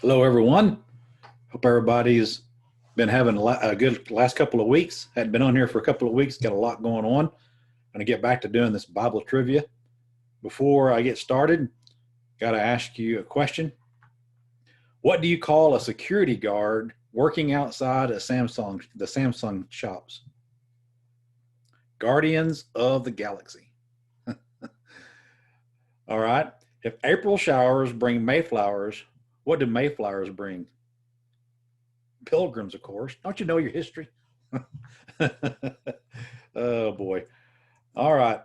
Hello, everyone. Hope everybody's been having a good last couple of weeks. Hadn't been on here for a couple of weeks. Got a lot going on. Going to get back to doing this Bible trivia. Before I get started, got to ask you a question. What do you call a security guard working outside the Samsung shops? Guardians of the Galaxy. All right. If April showers bring Mayflowers, what do Mayflowers bring? Pilgrims, of course. Don't you know your history? Oh, boy. All right.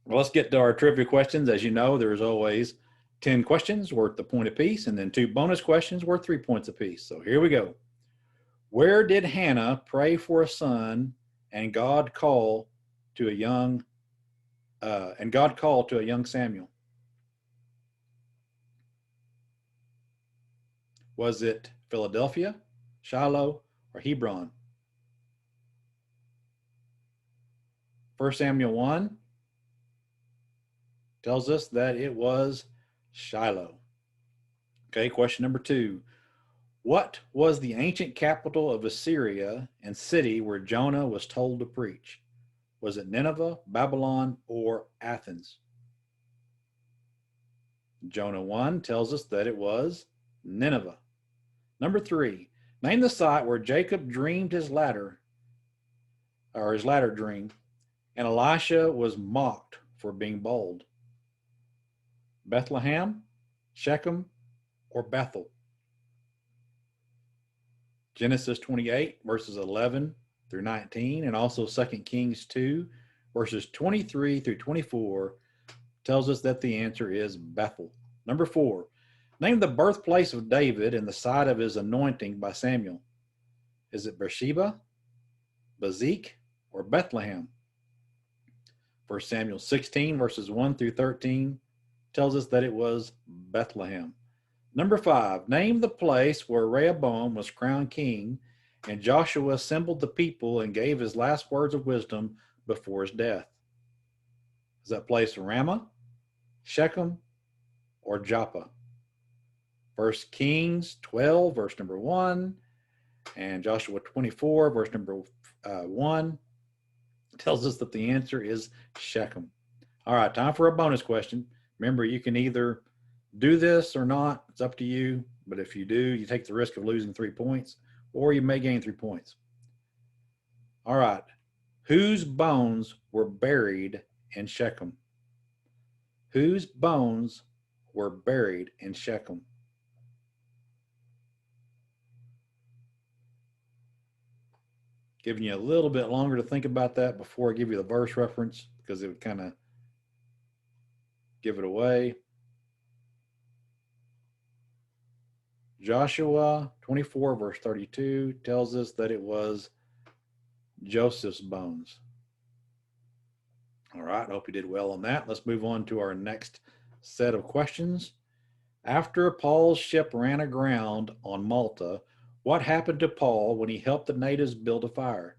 Well, let's get to our trivia questions. As you know, there's always 10 questions worth a point apiece, and then 2 bonus questions worth 3 points apiece. So here we go. Where did Hannah pray for a son, and God call to a young Samuel? Was it Philadelphia, Shiloh, or Hebron? 1 Samuel 1 tells us that it was Shiloh. Okay, question number 2. What was the ancient capital of Assyria and city where Jonah was told to preach? Was it Nineveh, Babylon, or Athens? Jonah 1 tells us that it was Nineveh. Number 3, name the site where Jacob dreamed his ladder dream, and Elisha was mocked for being bold. Bethlehem, Shechem, or Bethel? Genesis 28, verses 11 through 19, and also 2 Kings 2, verses 23 through 24, tells us that the answer is Bethel. Number 4, name the birthplace of David and the site of his anointing by Samuel. Is it Beersheba, Bezek, or Bethlehem? 1 Samuel 16, verses 1 through 13, tells us that it was Bethlehem. Number 5, name the place where Rehoboam was crowned king and Joshua assembled the people and gave his last words of wisdom before his death. Is that place Ramah, Shechem, or Joppa? 1 Kings 12, verse number 1, and Joshua 24, verse number 1, tells us that the answer is Shechem. All right, time for a bonus question. Remember, you can either do this or not. It's up to you. But if you do, you take the risk of losing 3 points, or you may gain 3 points. All right. Whose bones were buried in Shechem? Whose bones were buried in Shechem? Giving you a little bit longer to think about that before I give you the verse reference, because it would kind of give it away. Joshua 24, verse 32 tells us that it was Joseph's bones. All right, I hope you did well on that. Let's move on to our next set of questions. After Paul's ship ran aground on Malta, what happened to Paul when he helped the natives build a fire?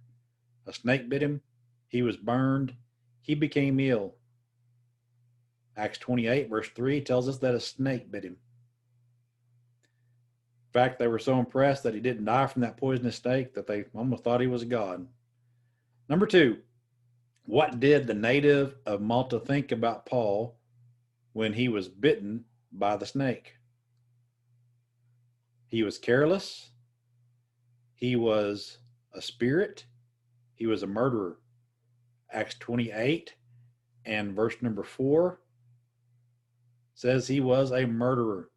A snake bit him, he was burned, he became ill. Acts 28, verse 3 tells us that a snake bit him. In fact, they were so impressed that he didn't die from that poisonous snake that they almost thought he was a god. Number 2, what did the native of Malta think about Paul when he was bitten by the snake? He was careless. He was a spirit. He was a murderer. Acts 28 and verse number 4 says he was a murderer.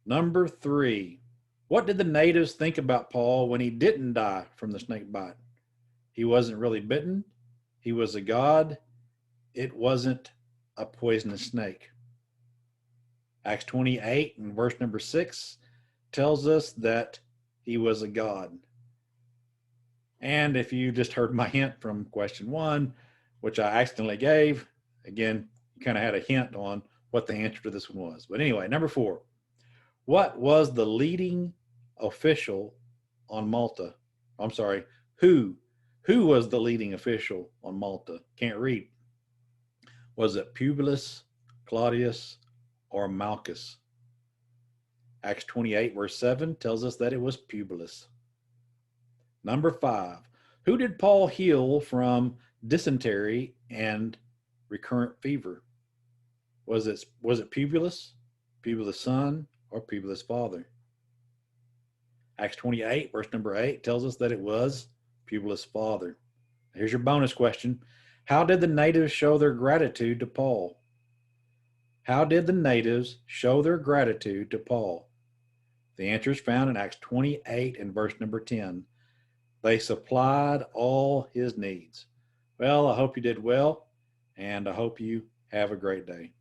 Number 3, what did the natives think about Paul when he didn't die from the snake bite? He wasn't really bitten. He was a god. It wasn't a poisonous snake. Acts 28 and verse number 6 tells us that he was a god. And if you just heard my hint from question 1, which I accidentally gave, again, you kind of had a hint on what the answer to this one was. But anyway, number 4, what was the leading official on Malta? I'm sorry, who was the leading official on Malta? Can't read. Was it Publius, Claudius, or Malchus? Acts 28, verse 7 tells us that it was Publius. Number 5, who did Paul heal from dysentery and recurrent fever? Was it Publius, Publius' son, or Publius' father? Acts 28, verse number 8 tells us that it was Publius' father. Here's your bonus question. How did the natives show their gratitude to Paul? How did the natives show their gratitude to Paul? The answer is found in Acts 28 and verse number 10. They supplied all his needs. Well, I hope you did well, and I hope you have a great day.